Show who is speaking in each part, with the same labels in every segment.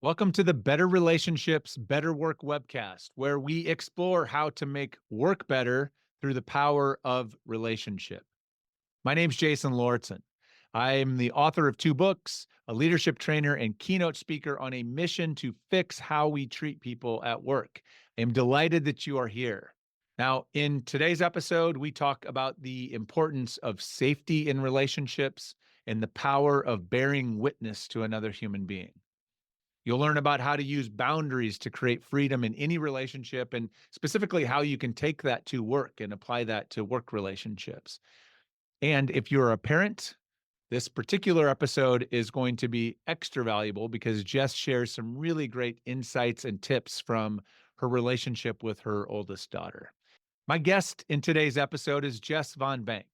Speaker 1: Welcome to the Better Relationships, Better Work webcast, where we explore how to make work better through the power of relationship. My name's Jason Lauritsen. I'm the author of two books, a leadership trainer, and keynote speaker on a mission to fix how we treat people at work. I am delighted that you are here. Now, in today's episode, we talk about the importance of safety in relationships and the power of bearing witness to another human being. You'll learn about how to use boundaries to create freedom in any relationship, and specifically how you can take that to work and apply that to work relationships. And if you're a parent, this particular episode is going to be extra valuable because Jess shares some really great insights and tips from her relationship with her oldest daughter. My guest in today's episode is Jess Von Bank.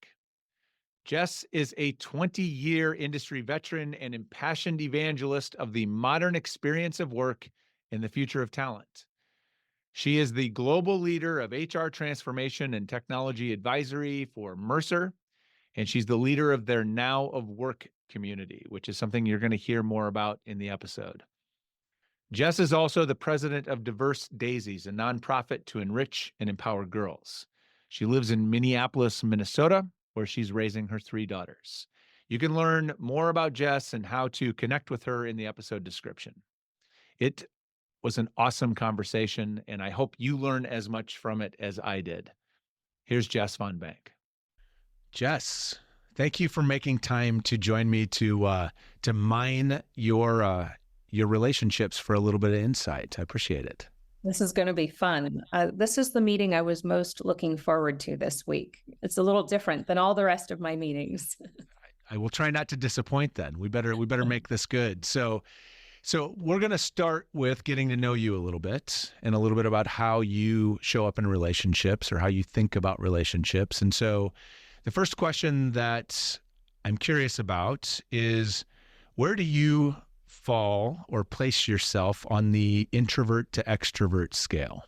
Speaker 1: Jess is a 20-year industry veteran and impassioned evangelist of the modern experience of work and the future of talent. She is the global leader of HR transformation and technology advisory for Mercer, and she's the leader of their Now of Work community, which is something you're going to hear more about in the episode. Jess is also the president of Diverse Daisies, a nonprofit to enrich and empower girls. She lives in Minneapolis, Minnesota, where she's raising her three daughters. You can learn more about Jess and how to connect with her in the episode description. It was an awesome conversation, and I hope you learn as much from it as I did. Here's Jess Von Bank. Jess, thank you for making time to join me to mine your relationships for a little bit of insight. I appreciate it.
Speaker 2: This is going to be fun. This is the meeting I was most looking forward to this week. It's a little different than all the rest of my meetings.
Speaker 1: I will try not to disappoint then. We better make this good. So we're going to start with getting to know you a little bit and a little bit about how you show up in relationships or how you think about relationships. And so the first question that I'm curious about is, where do you fall or place yourself on the introvert to extrovert scale?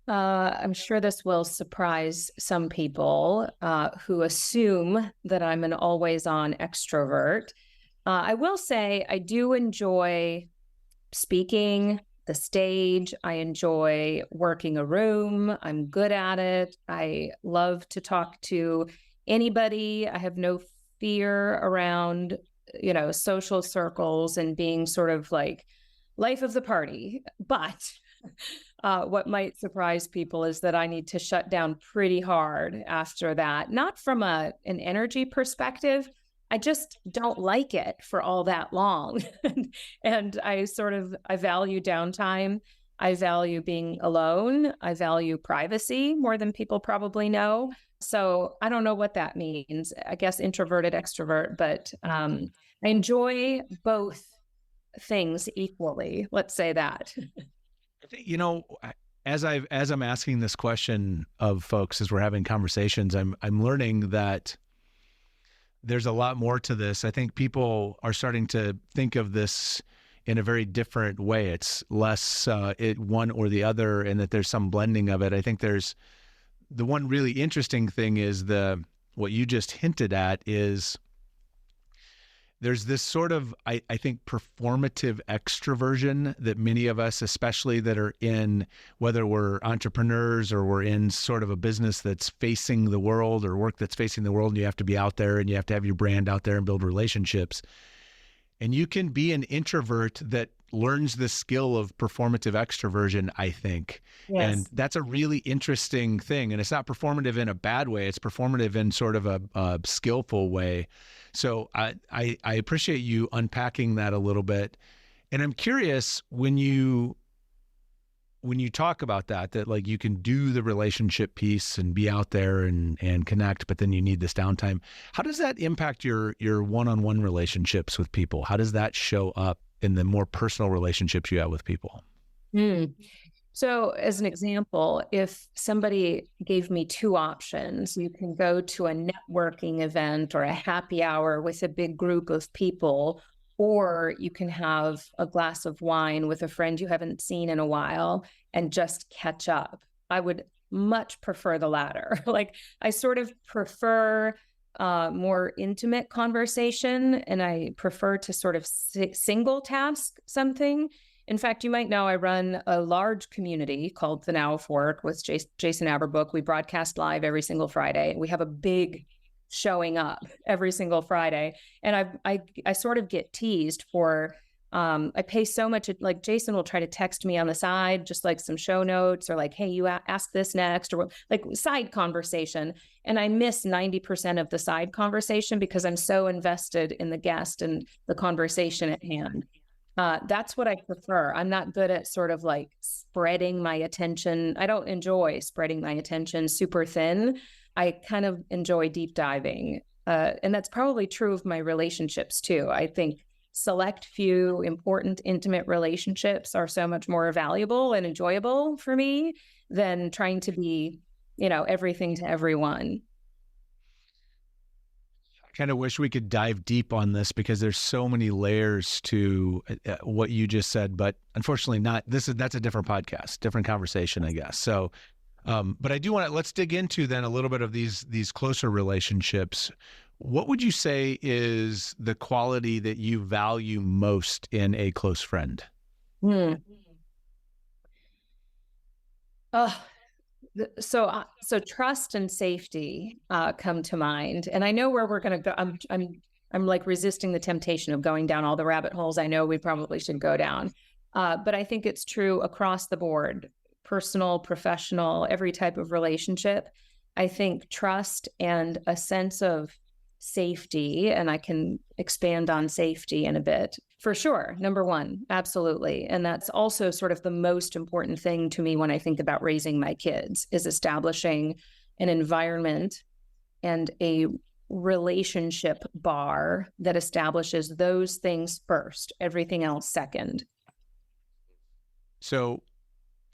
Speaker 2: I'm sure this will surprise some people who assume that I'm an always-on extrovert. I will say I do enjoy speaking, the stage. I enjoy working a room. I'm good at it. I love to talk to anybody. I have no fear around social circles and being sort of like life of the party. But what might surprise people is that I need to shut down pretty hard after that, not from an energy perspective. I just don't like it for all that long. And I value downtime. I value being alone. I value privacy more than people probably know. So I don't know what that means. I guess introverted, extrovert, but I enjoy both things equally. Let's say that.
Speaker 1: I think, as I'm asking this question of folks as we're having conversations, I'm learning that there's a lot more to this. I think people are starting to think of this in a very different way. It's less one or the other, and that there's some blending of it. I think there's the one really interesting thing is what you just hinted at is there's this sort of, I think, performative extroversion that many of us, especially that are in, whether we're entrepreneurs or we're in sort of a business that's facing the world or work that's facing the world, and you have to be out there and you have to have your brand out there and build relationships. And you can be an introvert that learns the skill of performative extroversion, I think.
Speaker 2: Yes.
Speaker 1: And that's a really interesting thing. And it's not performative in a bad way. It's performative in sort of a skillful way. So I appreciate you unpacking that a little bit. And I'm curious, when you talk about that like you can do the relationship piece and be out there and connect, but then you need this downtime. How does that impact your one-on-one relationships with people? How does that show up in the more personal relationships you have with people?
Speaker 2: So as an example, if somebody gave me two options, you can go to a networking event or a happy hour with a big group of people, or you can have a glass of wine with a friend you haven't seen in a while and just catch up. I would much prefer the latter. Like, I sort of prefer more intimate conversation, and I prefer to sort of single task something. In fact, you might know I run a large community called The Now of Work with Jason Averbook. We broadcast live every single Friday. We have a big showing up every single Friday. And I sort of get teased for I pay so much, like Jason will try to text me on the side, just like some show notes or like, hey, you ask this next, or like side conversation. And I miss 90% of the side conversation because I'm so invested in the guest and the conversation at hand. That's what I prefer. I'm not good at sort of like spreading my attention. I don't enjoy spreading my attention super thin. I kind of enjoy deep diving. And that's probably true of my relationships too. I think select few important, intimate relationships are so much more valuable and enjoyable for me than trying to be, everything to everyone.
Speaker 1: I kind of wish we could dive deep on this because there's so many layers to what you just said, but unfortunately not. That's a different podcast, different conversation, I guess. So, but I do want to, let's dig into then a little bit of these closer relationships. What would you say is the quality that you value most in a close friend?
Speaker 2: Hmm. Oh, so trust and safety come to mind, and I know where we're going to go. I'm like resisting the temptation of going down all the rabbit holes I know we probably should go down, but I think it's true across the board, personal, professional, every type of relationship. I think trust and a sense of safety, and I can expand on safety in a bit. For sure. Number one, absolutely. And that's also sort of the most important thing to me when I think about raising my kids is establishing an environment and a relationship bar that establishes those things first, everything else second.
Speaker 1: So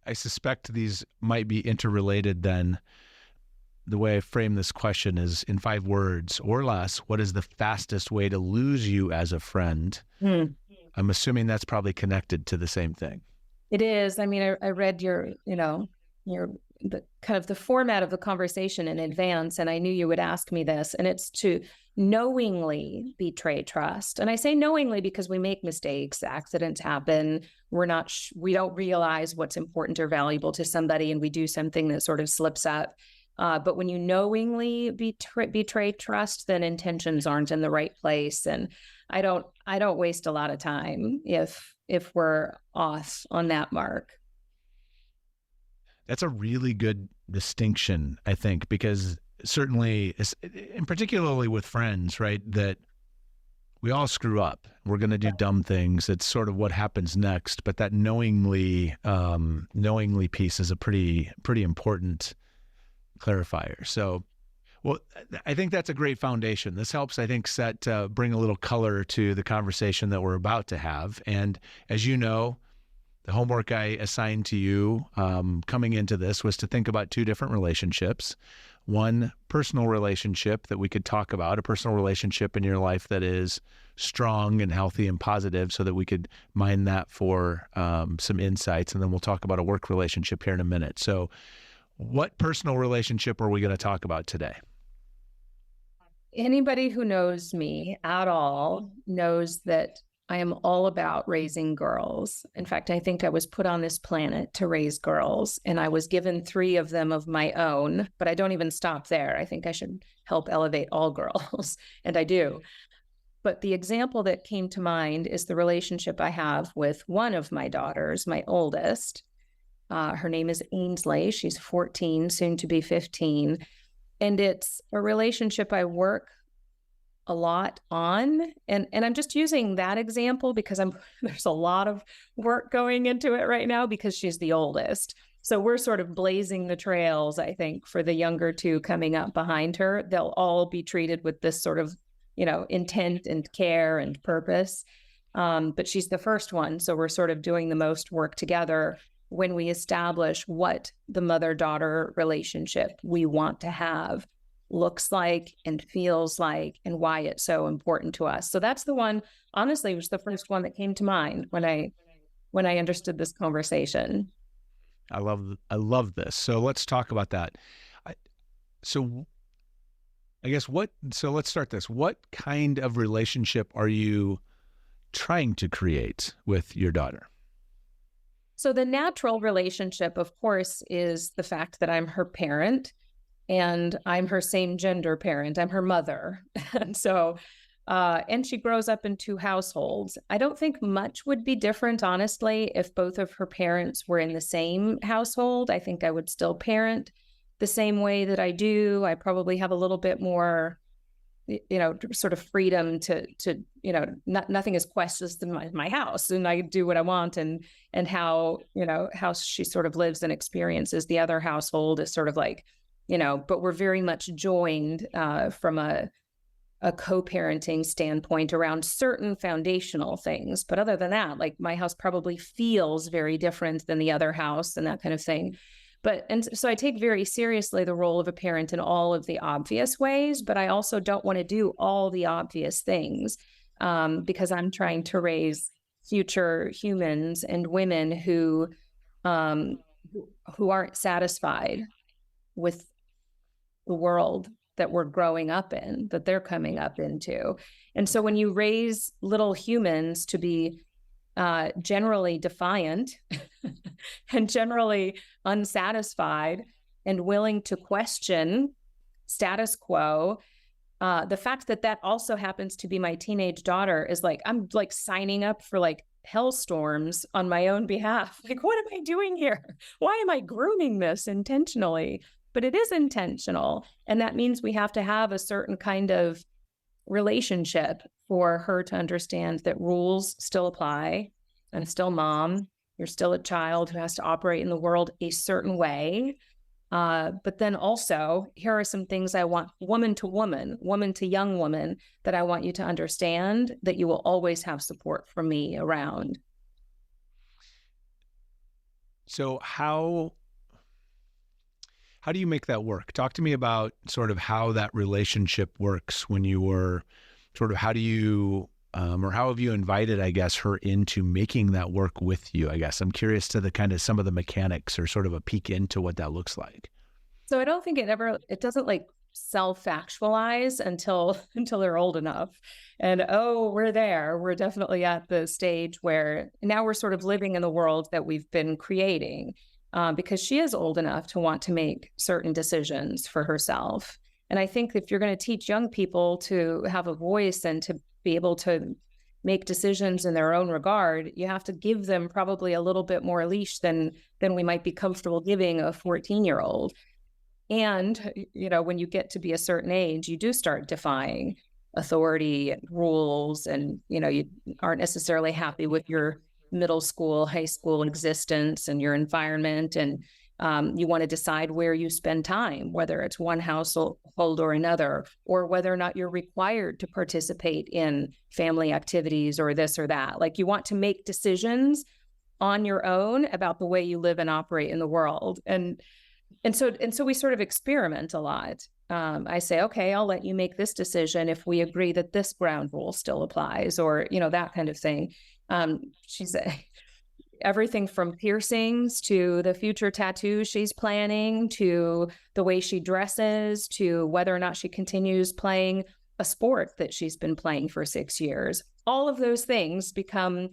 Speaker 1: I suspect these might be interrelated then. The way I frame this question is in 5 words or less, what is the fastest way to lose you as a friend? I'm assuming that's probably connected to the same thing.
Speaker 2: It is. I mean, I read the kind of the format of the conversation in advance, and I knew you would ask me this, and it's to knowingly betray trust. And I say knowingly because we make mistakes, accidents happen. We don't realize what's important or valuable to somebody, and we do something that sort of slips up. But when you knowingly betray trust, then intentions aren't in the right place. And I don't waste a lot of time if we're off on that mark.
Speaker 1: That's a really good distinction, I think, because certainly, and particularly with friends, right, that we all screw up. We're going to do dumb things. It's sort of what happens next. But that knowingly piece is a pretty important clarifier. So, well, I think that's a great foundation. This helps, I think, bring a little color to the conversation that we're about to have. And as you know, the homework I assigned to you coming into this was to think about 2 different relationships. One personal relationship that we could talk about, a personal relationship in your life that is strong and healthy and positive so that we could mine that for some insights. And then we'll talk about a work relationship here in a minute. So what personal relationship are we going to talk about today?
Speaker 2: Anybody who knows me at all knows that I am all about raising girls. In fact, I think I was put on this planet to raise girls, and I was given 3 of them of my own, but I don't even stop there. I think I should help elevate all girls, and I do. But the example that came to mind is the relationship I have with one of my daughters, my oldest. Her name is Ainsley. She's 14, soon to be 15. And it's a relationship I work a lot on. And I'm just using that example because there's a lot of work going into it right now because she's the oldest. So we're sort of blazing the trails, I think, for the younger 2 coming up behind her. They'll all be treated with this sort of, intent and care and purpose. But she's the first one. So we're sort of doing the most work together when we establish what the mother-daughter relationship we want to have looks like and feels like and why it's so important to us. So that's the one, honestly, was the first one that came to mind when I understood this conversation.
Speaker 1: I love this. So let's talk about that. So I guess so let's start this. What kind of relationship are you trying to create with your daughter?
Speaker 2: So the natural relationship, of course, is the fact that I'm her parent and I'm her same gender parent. I'm her mother. And so, and she grows up in two households. I don't think much would be different, honestly, if both of her parents were in the same household. I think I would still parent the same way that I do. I probably have a little bit more, sort of freedom to nothing is questions in my house, and I do what I want, and how she sort of lives and experiences the other household is sort of like, but we're very much joined from a co-parenting standpoint around certain foundational things. But other than that, like my house probably feels very different than the other house and that kind of thing. And so I take very seriously the role of a parent in all of the obvious ways, but I also don't want to do all the obvious things because I'm trying to raise future humans and women um, who aren't satisfied with the world that we're growing up in, that they're coming up into. And so when you raise little humans to be generally defiant and generally unsatisfied and willing to question status quo, the fact that that also happens to be my teenage daughter is like, I'm like signing up for like hellstorms on my own behalf. Like, what am I doing here? Why am I grooming this intentionally? But it is intentional. And that means we have to have a certain kind of relationship for her to understand that rules still apply. I'm still mom. You're still a child who has to operate in the world a certain way. But then also, here are some things I want woman to young woman, that I want you to understand that you will always have support from me around.
Speaker 1: So how do you make that work? Talk to me about sort of how that relationship works when you were sort of, how do you, or how have you invited, I guess, her into making that work with you? I guess I'm curious to the kind of some of the mechanics or sort of a peek into what that looks like.
Speaker 2: So I don't think it doesn't like self-actualize until they're old enough. And oh, we're there. We're definitely at the stage where now we're sort of living in the world that we've been creating, because she is old enough to want to make certain decisions for herself. And I think if you're going to teach young people to have a voice and to be able to make decisions in their own regard, you have to give them probably a little bit more leash than we might be comfortable giving a 14-year-old. And, when you get to be a certain age, you do start defying authority and rules, and, you aren't necessarily happy with your middle school, high school existence and your environment. And you want to decide where you spend time, whether it's one household or another, or whether or not you're required to participate in family activities or this or that. Like, you want to make decisions on your own about the way you live and operate in the world. And so we sort of experiment a lot. I say, okay, I'll let you make this decision if we agree that this ground rule still applies, or, that kind of thing. She's everything from piercings to the future tattoos she's planning, to the way she dresses, to whether or not she continues playing a sport that she's been playing for 6 years. All of those things become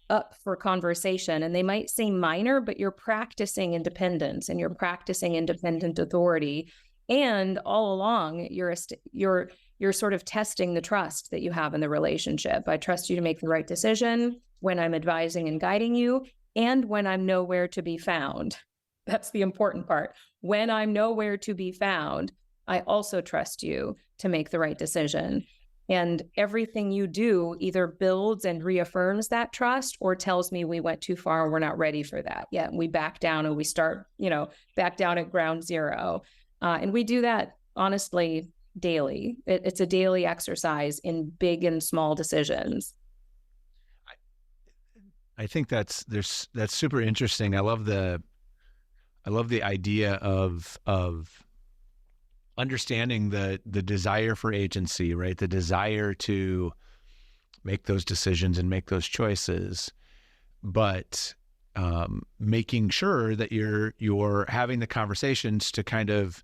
Speaker 2: up for conversation, and they might seem minor, but you're practicing independence and you're practicing independent authority. And all along, you're sort of testing the trust that you have in the relationship. I trust you to make the right decision when I'm advising and guiding you, and when I'm nowhere to be found. That's the important part. When I'm nowhere to be found, I also trust you to make the right decision. And everything you do either builds and reaffirms that trust, or tells me we went too far and we're not ready for that yet. And we back down and we start, back down at ground zero. And we do that, honestly, daily. It's a daily exercise in big and small decisions.
Speaker 1: I think that's super interesting. I love the idea of understanding the desire for agency, right? The desire to make those decisions and make those choices, but making sure that you're having the conversations to kind of,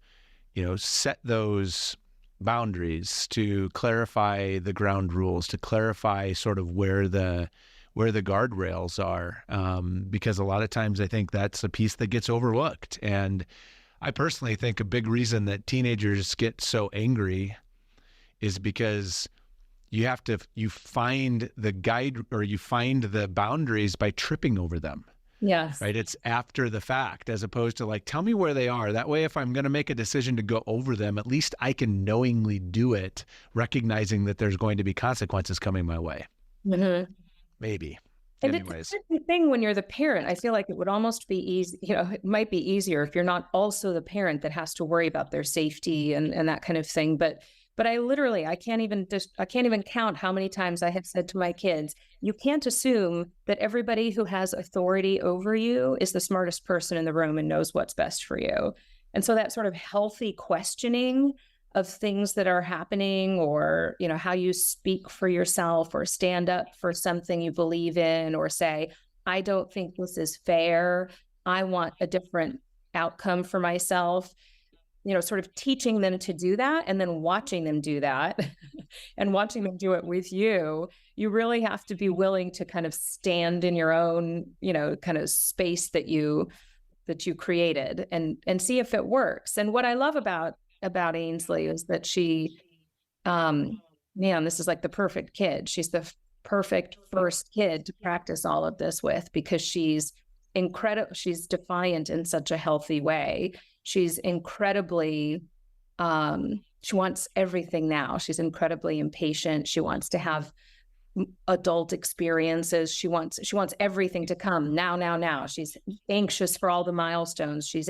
Speaker 1: set those boundaries, to clarify the ground rules, to clarify sort of where the guardrails are, because a lot of times I think that's a piece that gets overlooked. And I personally think a big reason that teenagers get so angry is because you find the guide, or you find the boundaries by tripping over them.
Speaker 2: Yes.
Speaker 1: Right? It's after the fact, as opposed to like, tell me where they are. That way, if I'm going to make a decision to go over them, at least I can knowingly do it, recognizing that there's going to be consequences coming my way.
Speaker 2: Mm-hmm.
Speaker 1: Maybe.
Speaker 2: And it's
Speaker 1: Anyways.
Speaker 2: the thing when you're the parent, I feel like it would almost be easy, it might be easier if you're not also the parent that has to worry about their safety and that kind of thing. But I can't even count how many times I have said to my kids, you can't assume that everybody who has authority over you is the smartest person in the room and knows what's best for you. And so that sort of healthy questioning of things that are happening, or, how you speak for yourself or stand up for something you believe in, or say, I don't think this is fair. I want a different outcome for myself. Sort of teaching them to do that and then watching them do that and watching them do it with you. You really have to be willing to kind of stand in your own, kind of space that you created, and see if it works. And what I love about Ainsley is that she, this is like the perfect kid. She's the perfect first kid to practice all of this with, because she's incredible. She's defiant in such a healthy way. She's incredibly, she wants everything now. She's incredibly impatient. She wants to have adult experiences. She wants everything to come now. She's anxious for all the milestones. She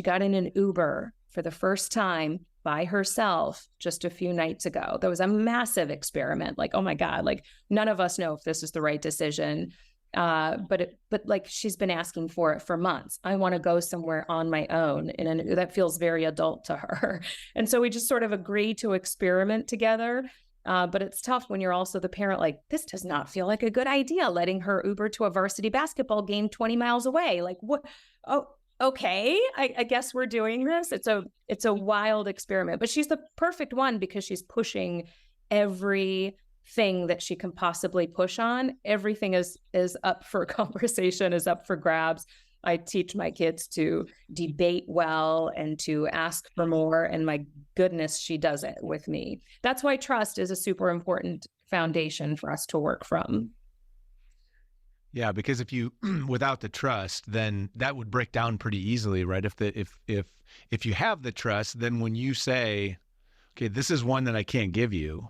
Speaker 2: got in an Uber for the first time by herself just a few nights ago. There was a massive experiment. Like, oh my God, like none of us know if this is the right decision. But like she's been asking for it for months. I want to go somewhere on my own. And that feels very adult to her. And so we just sort of agree to experiment together. But it's tough when you're also the parent, like, this does not feel like a good idea, letting her Uber to a varsity basketball game 20 miles away. Like, what? Oh, okay. I guess we're doing this. It's a wild experiment, but she's the perfect one because she's pushing everything that she can possibly push on. Everything is up for conversation, is up for grabs. I teach my kids to debate well and to ask for more. And my goodness, she does it with me. That's why trust is a super important foundation for us to work from.
Speaker 1: Yeah, because if you without the trust, then that would break down pretty easily, right? If you have the trust, then when you say, okay, this is one that I can't give you.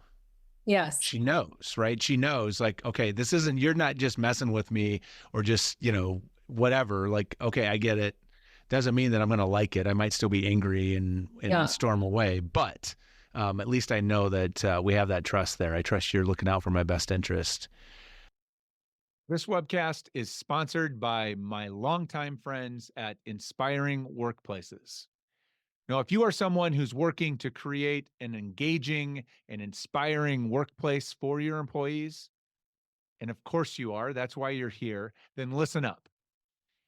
Speaker 2: Yes.
Speaker 1: She knows, right? She knows, like, okay, you're not just messing with me or just, whatever. Like, okay, I get it. Doesn't mean that I'm going to like it. I might still be angry and storm away, but at least I know that we have that trust there. I trust you're looking out for my best interest. This webcast is sponsored by my longtime friends at Inspiring Workplaces. Now, if you are someone who's working to create an engaging and inspiring workplace for your employees, and of course you are, that's why you're here, then listen up.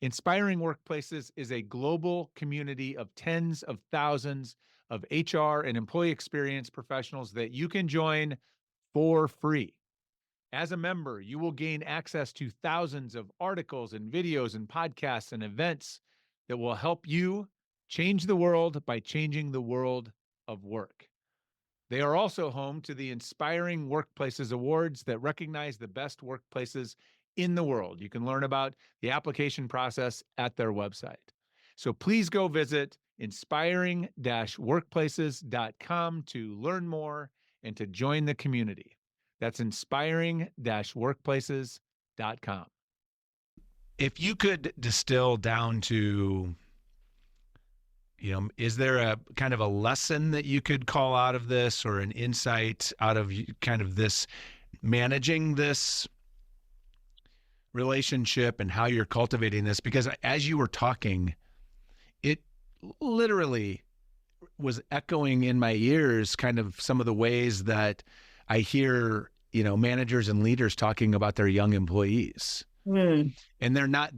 Speaker 1: Inspiring Workplaces is a global community of tens of thousands of HR and employee experience professionals that you can join for free. As a member, you will gain access to thousands of articles and videos and podcasts and events that will help you change the world by changing the world of work. They are also home to the Inspiring Workplaces Awards that recognize the best workplaces in the world. You can learn about the application process at their website. So please go visit inspiring-workplaces.com to learn more and to join the community. That's inspiring-workplaces.com. If you could distill down to, is there a kind of a lesson that you could call out of this, or an insight out of kind of this, managing this relationship and how you're cultivating this? Because as you were talking, it literally was echoing in my ears kind of some of the ways that I hear, managers and leaders talking about their young employees. And they're not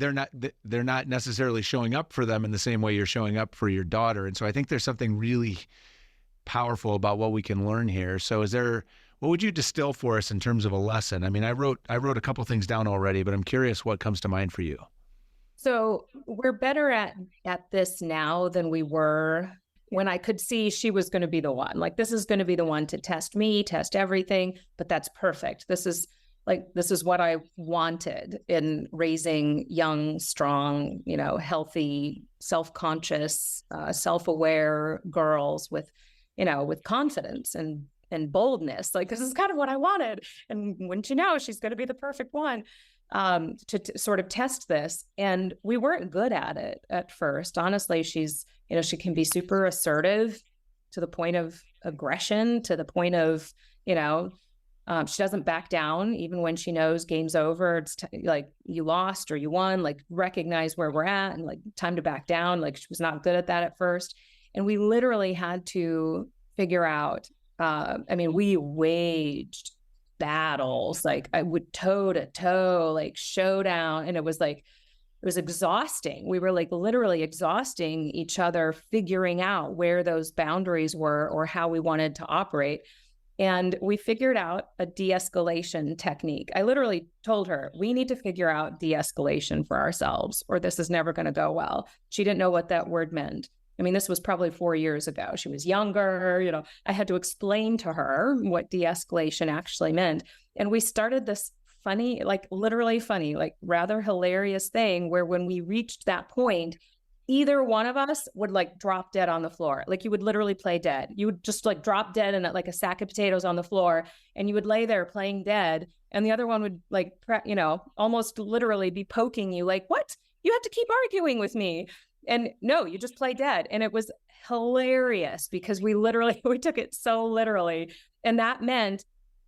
Speaker 1: necessarily showing up for them in the same way you're showing up for your daughter. And so I think there's something really powerful about what we can learn here. So what would you distill for us in terms of a lesson? I mean, I wrote a couple things down already, but I'm curious what comes to mind for you.
Speaker 2: So we're better at this now than we were when I could see she was going to be the one. Like, this is going to be the one to test me, test everything, but that's perfect. This is what I wanted in raising young, strong, healthy, self-conscious, self-aware girls with confidence and boldness. Like, this is kind of what I wanted. And wouldn't you know, she's going to be the perfect one to sort of test this. And we weren't good at it at first. Honestly, she can be super assertive to the point of aggression, to the point of, she doesn't back down even when she knows game's over. It's like, you lost or you won, like, recognize where we're at and like time to back down. Like, she was not good at that at first. And we literally had to figure out, we waged battles, like I would toe to toe, like showdown. And it was exhausting. We were like literally exhausting each other, figuring out where those boundaries were or how we wanted to operate. And we figured out a de-escalation technique. I literally told her, we need to figure out de-escalation for ourselves, or this is never going to go well. She didn't know what that word meant. I mean, this was probably 4 years ago. She was younger, I had to explain to her what de-escalation actually meant. And we started this funny, like literally funny, like rather hilarious thing where when we reached that point, either one of us would like drop dead on the floor. Like, you would literally play dead. You would just like drop dead in like a sack of potatoes on the floor, and you would lay there playing dead. And the other one would like, almost literally be poking you like, what? You have to keep arguing with me. And no, you just play dead. And it was hilarious because we took it so literally. And that meant,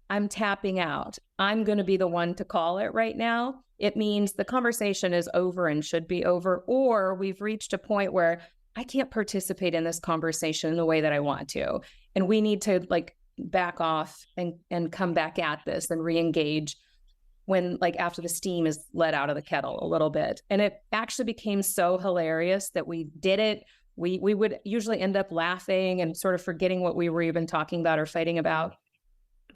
Speaker 2: I'm tapping out. I'm going to be the one to call it right now. It means the conversation is over and should be over, or we've reached a point where I can't participate in this conversation in the way that I want to. And we need to like back off and come back at this and re-engage when, like, after the steam is let out of the kettle a little bit. And it actually became so hilarious that we did it. We would usually end up laughing and sort of forgetting what we were even talking about or fighting about.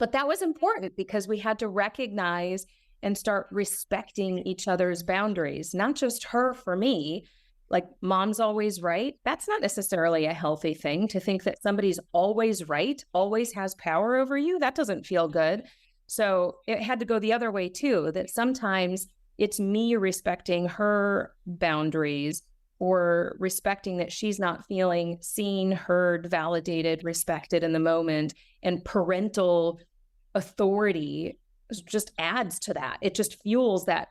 Speaker 2: But that was important because we had to recognize and start respecting each other's boundaries, not just her for me. Like, mom's always right. That's not necessarily a healthy thing, to think that somebody's always right, always has power over you. That doesn't feel good. So it had to go the other way too, that sometimes it's me respecting her boundaries or respecting that she's not feeling seen, heard, validated, respected in the moment. And parental authority just adds to that. It just fuels that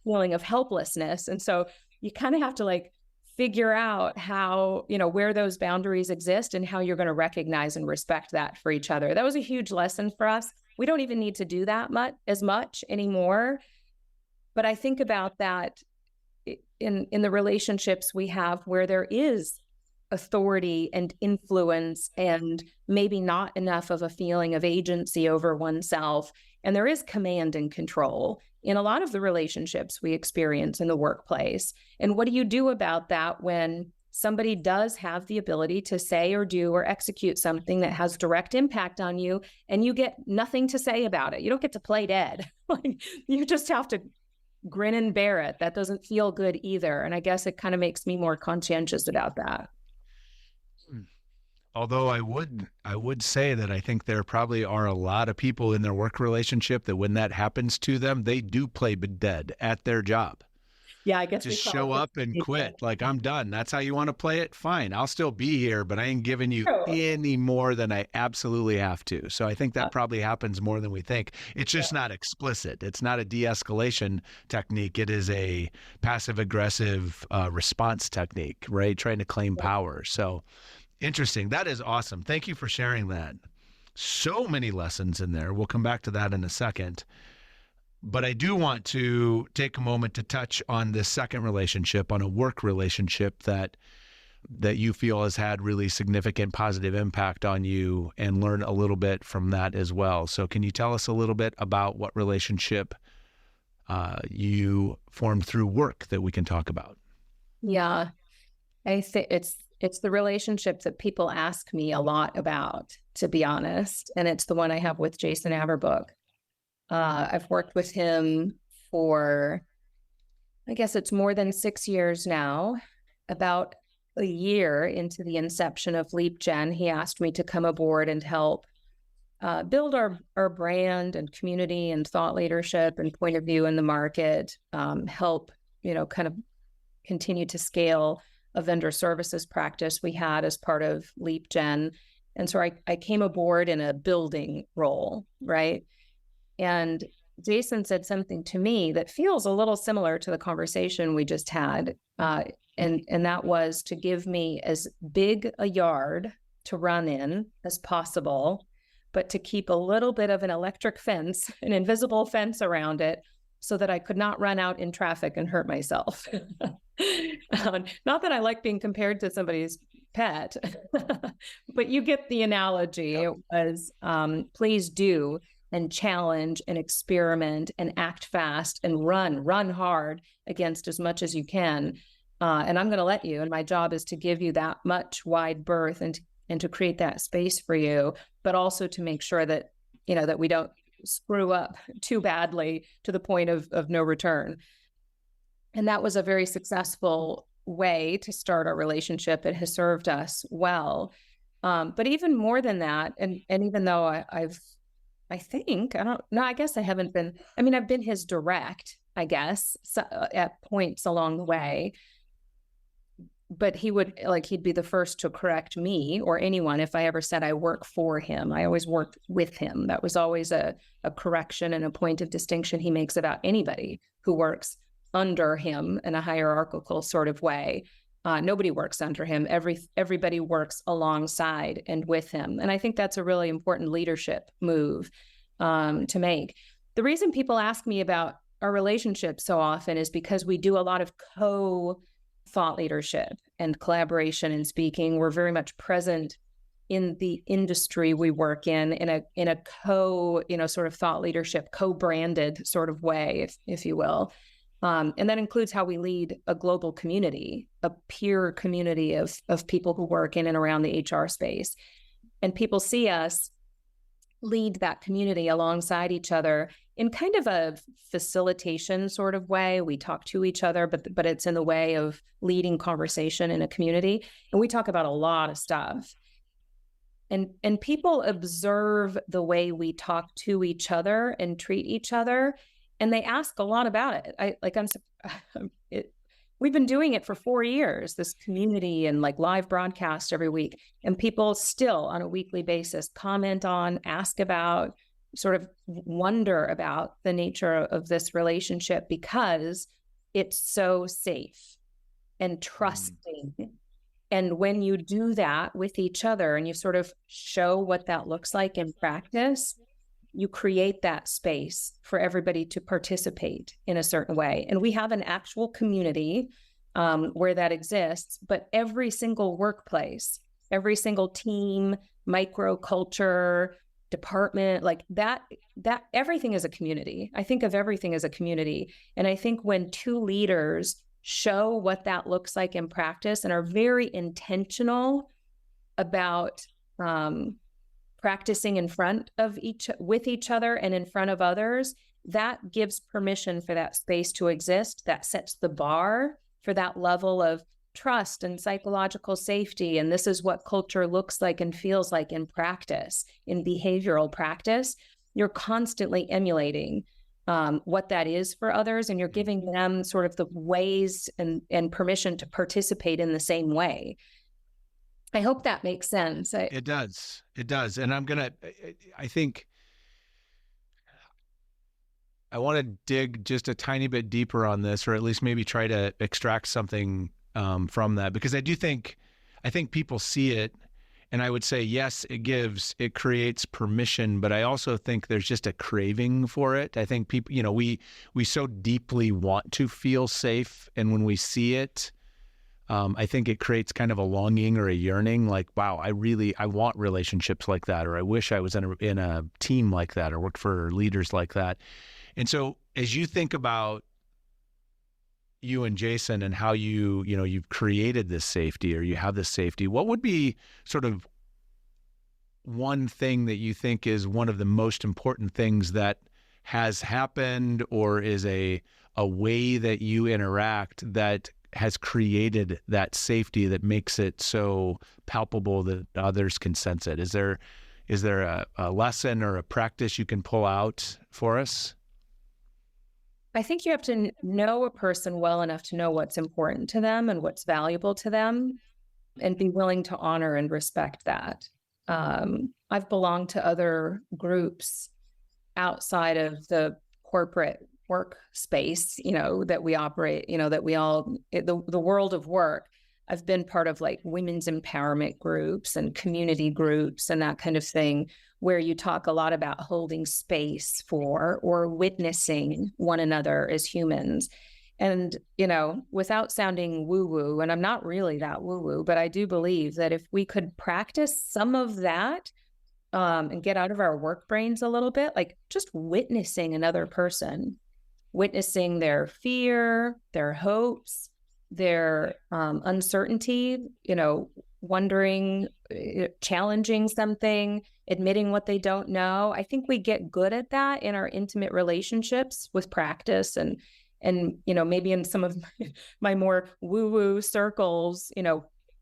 Speaker 2: feeling of helplessness. And so you kind of have to like figure out how, where those boundaries exist and how you're going to recognize and respect that for each other. That was a huge lesson for us. We don't even need to do that as much anymore. But I think about that in the relationships we have where there is authority and influence and maybe not enough of a feeling of agency over oneself. And there is command and control in a lot of the relationships we experience in the workplace. And what do you do about that when somebody does have the ability to say or do or execute something that has direct impact on you, and you get nothing to say about it? You don't get to play dead. Like, you just have to grin and bear it. That doesn't feel good either. And I guess it kind of makes me more conscientious about that.
Speaker 1: Although I would say that I think there probably are a lot of people in their work relationship that when that happens to them, they do play dead at their job.
Speaker 2: Yeah, I guess
Speaker 1: just show up and quit. Like, I'm done. That's how you want to play it? Fine. I'll still be here, but I ain't giving you any more than I absolutely have to. So I think that probably happens more than we think. It's just not explicit. It's not a de-escalation technique. It is a passive aggressive response technique, right? Trying to claim power. So interesting. That is awesome. Thank you for sharing that. So many lessons in there. We'll come back to that in a second. But I do want to take a moment to touch on this second relationship, on a work relationship that you feel has had really significant positive impact on you, and learn a little bit from that as well. So can you tell us a little bit about what relationship you formed through work that we can talk about?
Speaker 2: Yeah, I think It's the relationship that people ask me a lot about, to be honest. And it's the one I have with Jason Averbook. I've worked with him for, I guess it's more than 6 years now. About a year into the inception of Leap Gen, he asked me to come aboard and help build our brand and community and thought leadership and point of view in the market, help, kind of continue to scale a vendor services practice we had as part of Leap Gen. And so I came aboard in a building role, right? And Jason said something to me that feels a little similar to the conversation we just had. And that was to give me as big a yard to run in as possible, but to keep a little bit of an electric fence, an invisible fence around it, so that I could not run out in traffic and hurt myself. Not that I like being compared to somebody's pet, but you get the analogy. It was, please do and challenge and experiment and act fast and run hard against as much as you can. And I'm going to let you, and my job is to give you that much wide berth and to create that space for you, but also to make sure that, that we don't screw up too badly to the point of no return. And that was a very successful way to start our relationship. It has served us well. But even more than that, and even though I guess I haven't been, I've been his direct, I guess, at points along the way. But he'd be the first to correct me or anyone if I ever said I work for him. I always worked with him. That was always a correction and a point of distinction he makes about anybody who works under him in a hierarchical sort of way. Nobody works under him. Everybody works alongside and with him. And I think that's a really important leadership move to make. The reason people ask me about our relationship so often is because we do a lot of thought leadership and collaboration and speaking. We're very much present in the industry we work in a sort of thought leadership, co-branded sort of way, if you will. And that includes how we lead a global community, a peer community of people who work in and around the HR space. And people see us lead that community alongside each other in kind of a facilitation sort of way. We talk to each other, but it's in the way of leading conversation in a community. And we talk about a lot of stuff. And people observe the way we talk to each other and treat each other, and they ask a lot about it. We've been doing it for 4 years, this community and live broadcast every week. And people still on a weekly basis comment on, ask about, sort of wonder about the nature of this relationship because it's so safe and trusting. And when you do that with each other and you sort of show what that looks like in practice, you create that space for everybody to participate in a certain way. And we have an actual community where that exists, but every single workplace, every single team, microculture, department, that everything is a community. I think of everything as a community. And I think when two leaders show what that looks like in practice and are very intentional about practicing with each other and in front of others, that gives permission for that space to exist. That sets the bar for that level of trust and psychological safety. And this is what culture looks like and feels like in practice, in behavioral practice. You're constantly emulating what that is for others, and you're giving them sort of the ways and permission to participate in the same way. I hope that makes sense.
Speaker 1: It does. And I think I want to dig just a tiny bit deeper on this, or at least maybe try to extract something from that, because I think people see it, and I would say, yes, it creates permission, but I also think there's just a craving for it. I think people, we so deeply want to feel safe, and when we see it, I think it creates kind of a longing or a yearning, wow, I want relationships like that, or I wish I was in a team like that, or worked for leaders like that. And so as you think about, you and Jason and how you've created this safety, or you have this safety, what would be sort of one thing that you think is one of the most important things that has happened, or is a way that you interact that has created that safety that makes it so palpable that others can sense it? Is there a lesson or a practice you can pull out for us?
Speaker 2: I think you have to know a person well enough to know what's important to them and what's valuable to them, and be willing to honor and respect that. I've belonged to other groups outside of the corporate workspace, that we operate, that we all, the world of work. I've been part of like women's empowerment groups and community groups and that kind of thing, where you talk a lot about holding space for or witnessing one another as humans. And, without sounding woo woo, and I'm not really that woo woo, but I do believe that if we could practice some of that, and get out of our work brains a little bit, like just witnessing another person, witnessing their fear, their hopes, their uncertainty, wondering, challenging something, admitting what they don't know. I think we get good at that in our intimate relationships with practice, and maybe in some of my more woo-woo circles,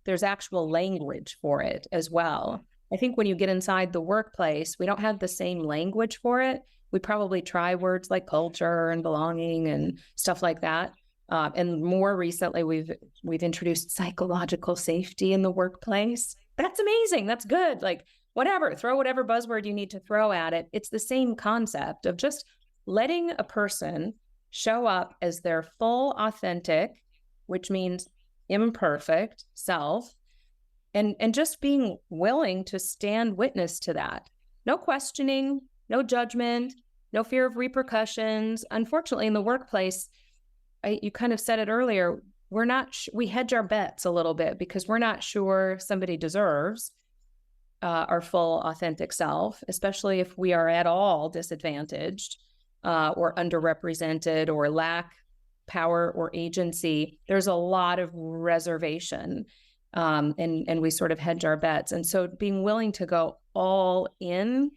Speaker 2: there's actual language for it as well. I think when you get inside the workplace, we don't have the same language for it. We probably try words like culture and belonging and stuff like that. And more recently, we've introduced psychological safety in the workplace. That's amazing. That's good. Like whatever, throw whatever buzzword you need to throw at it. It's the same concept of just letting a person show up as their full, authentic, which means imperfect self, and just being willing to stand witness to that. No questioning, no judgment, no fear of repercussions. Unfortunately, in the workplace, you kind of said it earlier, we hedge our bets a little bit because we're not sure somebody deserves our full authentic self, especially if we are at all disadvantaged or underrepresented or lack power or agency. There's a lot of reservation, and we sort of hedge our bets. And so being willing to go all in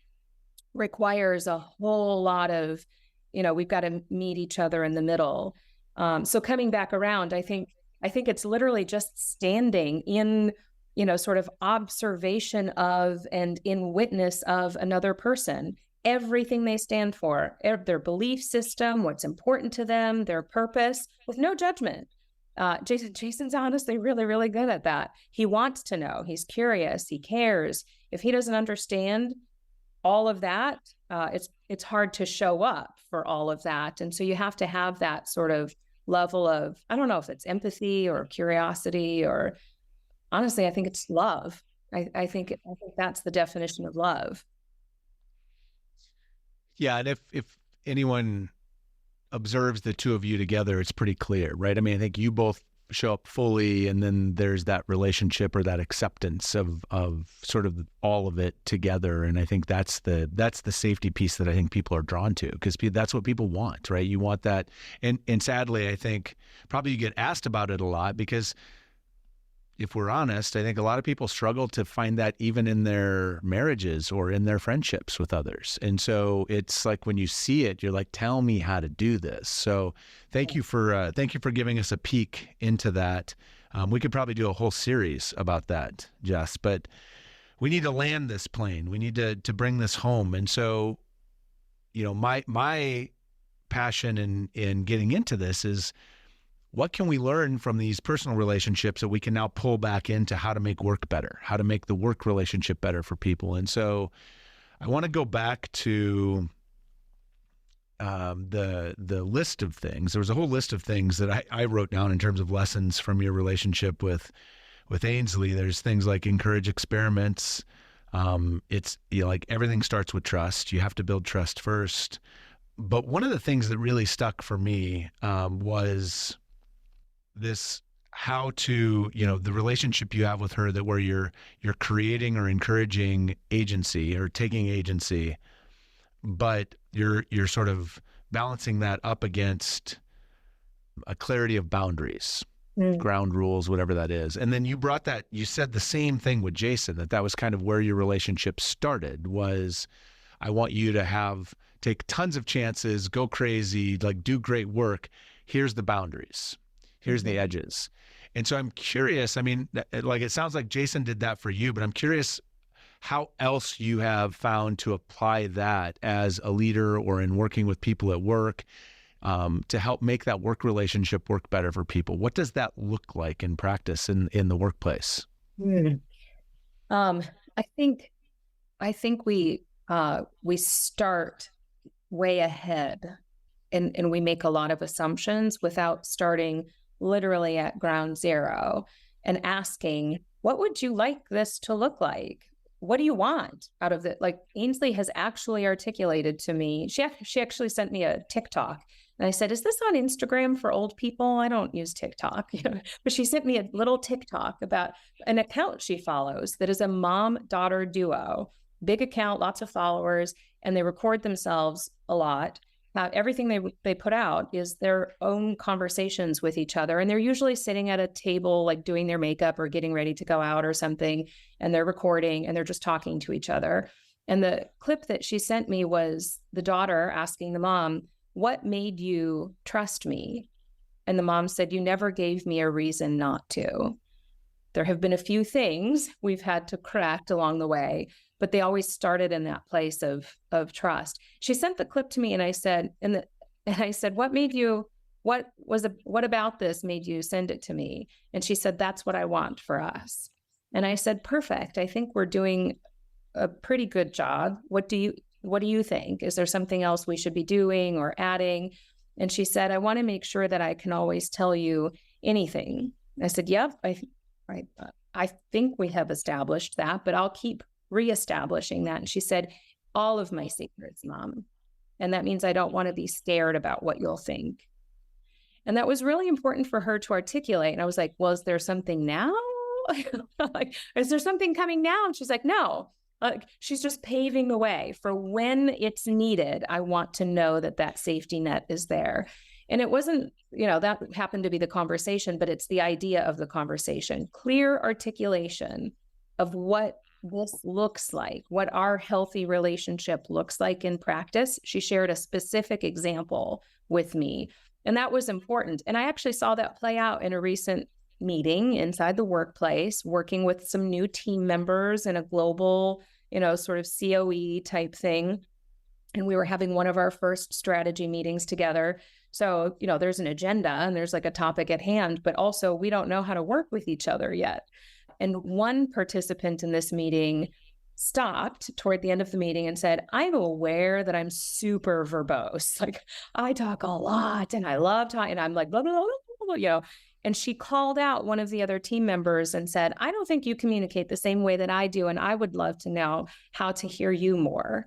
Speaker 2: requires a whole lot of, we've got to meet each other in the middle. So coming back around, I think it's literally just standing in, sort of observation of and in witness of another person, everything they stand for, their belief system, what's important to them, their purpose, with no judgment. Jason's honestly really, really good at that. He wants to know. He's curious. He cares. If he doesn't understand all of that, it's hard to show up for all of that. And so you have to have that sort of level of, I don't know if it's empathy or curiosity, or honestly, I think it's love. I think that's the definition of love.
Speaker 1: Yeah, and if anyone observes the two of you together, it's pretty clear, right? I mean, I think you both show up fully, and then there's that relationship or that acceptance of sort of all of it together. And I think that's the safety piece that I think people are drawn to, because that's what people want, right? You want that. And sadly, I think probably you get asked about it a lot, because if we're honest, I think a lot of people struggle to find that even in their marriages or in their friendships with others. And so it's like when you see it, you're like, tell me how to do this. So thank you for giving us a peek into that. We could probably do a whole series about that, Jess, but we need to land this plane. We need to bring this home. And so, my passion in getting into this is, what can we learn from these personal relationships that we can now pull back into how to make work better, how to make the work relationship better for people? And so I want to go back to the list of things. There was a whole list of things that I wrote down in terms of lessons from your relationship with Ainsley. There's things like encourage experiments. It's like everything starts with trust. You have to build trust first. But one of the things that really stuck for me was this, how to, the relationship you have with her, that where you're creating or encouraging agency or taking agency, but you're sort of balancing that up against a clarity of boundaries,
Speaker 2: Mm.
Speaker 1: ground rules, whatever that is. And then you said the same thing with Jason, that was kind of where your relationship started was, I want you to take tons of chances, go crazy, like do great work. Here's the boundaries. Here's the
Speaker 2: Mhm.
Speaker 1: edges. And so I'm curious, I mean, like it sounds like Jason did that for you, but I'm curious how else you have found to apply that as a leader or in working with people at work, to help make that work relationship work better for people. What does that look like in practice in the workplace?
Speaker 2: Mm. Um, I think we start way ahead, and we make a lot of assumptions without starting literally at ground zero and asking, what would you like this to look like? What do you want out of it? Like Ainsley has actually articulated to me, she actually sent me a TikTok. And I said, is this on Instagram for old people? I don't use TikTok. But she sent me a little TikTok about an account she follows that is a mom-daughter duo, big account, lots of followers, and they record themselves a lot. Everything they put out is their own conversations with each other, and they're usually sitting at a table, like doing their makeup or getting ready to go out or something, and they're recording and they're just talking to each other. And the clip that she sent me was the daughter asking the mom, "What made you trust me?" And the mom said, "You never gave me a reason not to." There have been a few things we've had to correct along the way, but they always started in that place of trust. She sent the clip to me, and I said, what about this made you send it to me? And she said, "That's what I want for us." And I said, "Perfect. I think we're doing a pretty good job. What do you think? Is there something else we should be doing or adding?" And she said, "I want to make sure that I can always tell you anything." I said, "Yep, Right. I think we have established that, but I'll keep reestablishing that." And she said, "All of my secrets, Mom. And that means I don't want to be scared about what you'll think." And that was really important for her to articulate. And I was like, "Well, is there something now?" Like, is there something coming now? And she's like, "No." She's just paving the way for when it's needed. I want to know that that safety net is there. And it wasn't, that happened to be the conversation, but it's the idea of the conversation, clear articulation of what this looks like, what our healthy relationship looks like in practice. She shared a specific example with me, and that was important. And I actually saw that play out in a recent meeting inside the workplace, working with some new team members in a global, sort of COE type thing. And we were having one of our first strategy meetings together. So, there's an agenda and there's like a topic at hand, but also we don't know how to work with each other yet. And one participant in this meeting stopped toward the end of the meeting and said, "I'm aware that I'm super verbose. Like I talk a lot and I love talking, and I'm like, blah, blah, blah, blah, blah." And she called out one of the other team members and said, "I don't think you communicate the same way that I do. And I would love to know how to hear you more."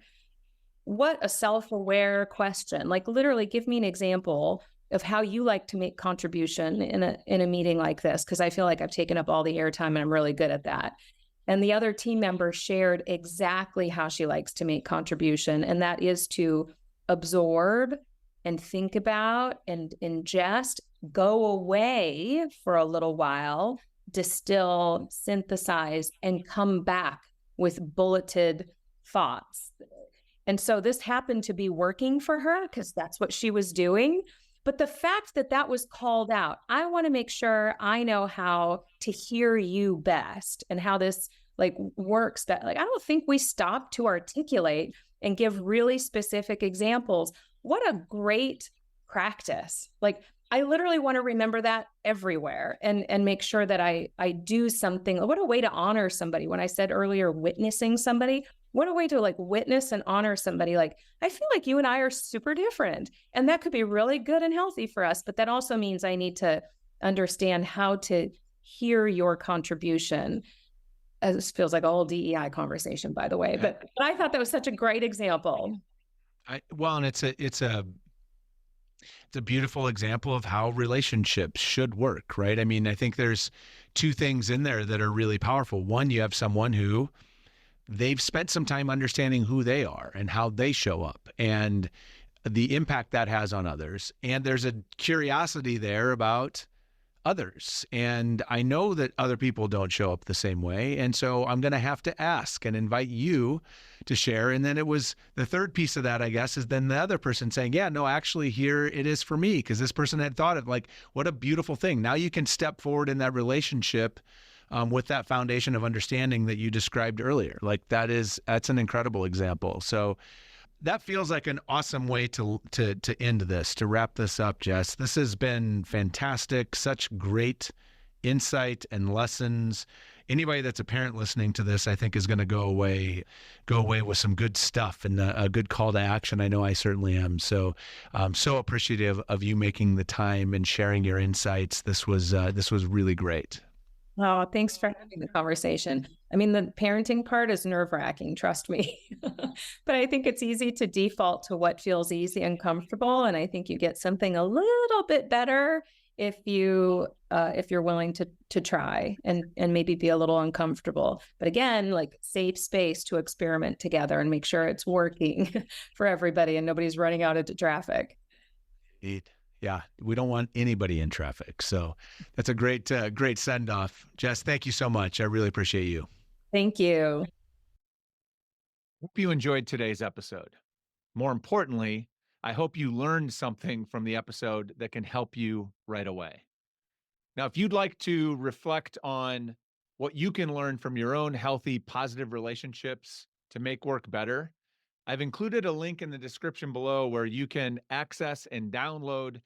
Speaker 2: What a self-aware question. Like literally give me an example of how you like to make contribution in a meeting like this, because I feel like I've taken up all the airtime and I'm really good at that. And the other team member shared exactly how she likes to make contribution, and that is to absorb and think about and ingest, go away for a little while, distill, synthesize, and come back with bulleted thoughts. And so this happened to be working for her because that's what she was doing. But the fact that that was called out, I want to make sure I know how to hear you best and how this like works. That like, I don't think we stop to articulate and give really specific examples. What a great practice. Like I literally want to remember that everywhere and make sure that I do something. What a way to honor somebody. When I said earlier, witnessing somebody, what a way to like witness and honor somebody. Like, I feel like you and I are super different, and that could be really good and healthy for us. But that also means I need to understand how to hear your contribution. This feels like a whole DEI conversation, by the way, but I thought that was such a great example.
Speaker 1: And it's a beautiful example of how relationships should work, right? I mean, I think there's two things in there that are really powerful. One, you have someone who they've spent some time understanding who they are and how they show up. And the impact that has on others. And there's a curiosity there about others. And I know that other people don't show up the same way. And so I'm going to have to ask and invite you to share. And then it was the third piece of that, I guess, is then the other person saying, yeah, no, actually, here it is for me. Because this person had thought of like, what a beautiful thing. Now you can step forward in that relationship with that foundation of understanding that you described earlier. Like that's an incredible example. So that feels like an awesome way to end this, to wrap this up, Jess. This has been fantastic. Such great insight and lessons. Anybody that's a parent listening to this, I think, is going to go away with some good stuff and a good call to action. I know I certainly am. So I'm so appreciative of you making the time and sharing your insights. This was really great.
Speaker 2: Oh, thanks for having the conversation. I mean, the parenting part is nerve-wracking, trust me. But I think it's easy to default to what feels easy and comfortable, and I think you get something a little bit better if you're willing to try and maybe be a little uncomfortable. But again, like safe space to experiment together and make sure it's working for everybody and nobody's running out into traffic.
Speaker 1: Yeah, we don't want anybody in traffic. So that's a great send off. Jess, thank you so much. I really appreciate you.
Speaker 2: Thank you.
Speaker 1: Hope you enjoyed today's episode. More importantly, I hope you learned something from the episode that can help you right away. Now, if you'd like to reflect on what you can learn from your own healthy, positive relationships to make work better, I've included a link in the description below where you can access and download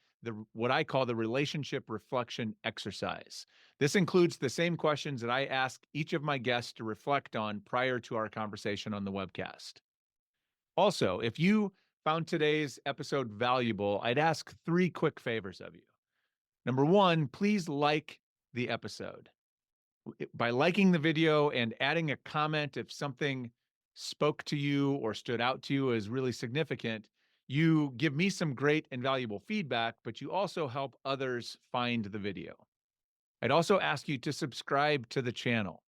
Speaker 1: what I call the relationship reflection exercise. This includes the same questions that I ask each of my guests to reflect on prior to our conversation on the webcast. Also, if you found today's episode valuable, I'd ask 3 quick favors of you. Number 1, please like the episode. By liking the video and adding a comment if something spoke to you or stood out to you as really significant, you give me some great and valuable feedback, but you also help others find the video. I'd also ask you to subscribe to the channel.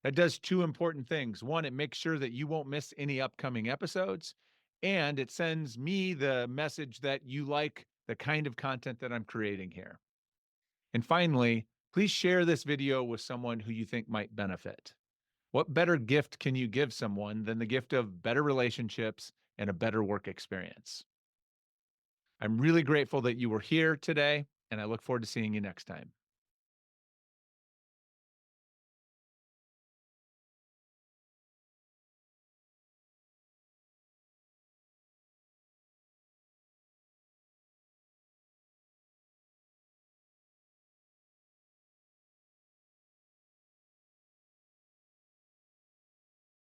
Speaker 1: That does 2 important things. One, it makes sure that you won't miss any upcoming episodes, and it sends me the message that you like the kind of content that I'm creating here. And finally, please share this video with someone who you think might benefit. What better gift can you give someone than the gift of better relationships and a better work experience? I'm really grateful that you were here today, and I look forward to seeing you next time.